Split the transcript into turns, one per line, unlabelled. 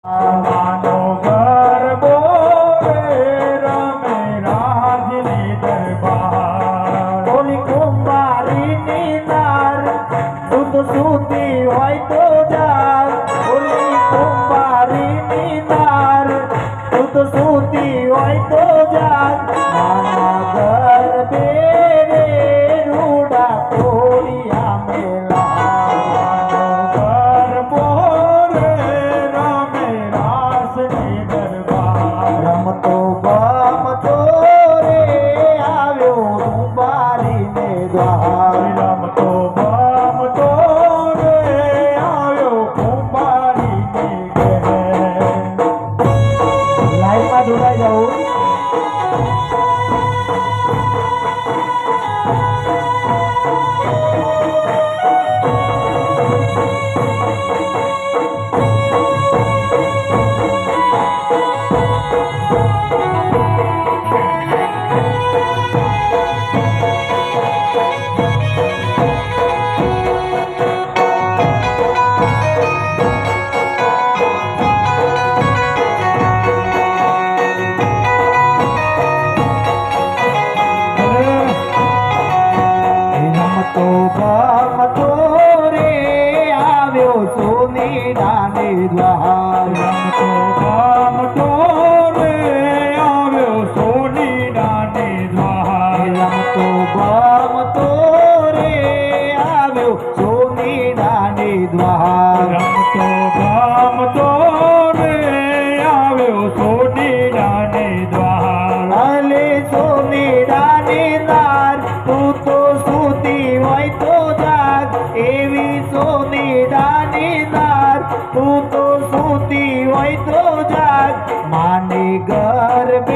માનો ગરબો રમે રાજની દરબાર
ઓલી કુંવારીની નાર દૂધ સૂતી હોય તો જાગ ઓલી કુંવારીની નાર દૂધ સૂતી હોય તો જાગ માના ગરબે રે રૂડા કોળિયા મેલા
ગરબો રમે રાજની દરબાર
રમતો ગમતો રે આવ્યો કુંવારીને દ્વાર
રમતો ગમતો રે આવ્યો કુંભારીની ઘેર
લાઈનમાં જોડાઈ જાઉં રમતો ગમતો રે આવ્યો સોનેરાને દ્વાર
રમતો ગમતો રે આવ્યો સોનીડાને દ્વાર
રમતો ગમતો રે આવ્યો સોનેરાને દ્વાર
રમતો ગમતો રે આવ્યો સોનીડાને દ્વાર
અલે સોનેરાને નાર તું તો સૂતી હોય તો જાગ એવી સોનેરાની નાર તું તો સૂતી હોય તો જાગ માને ગરબે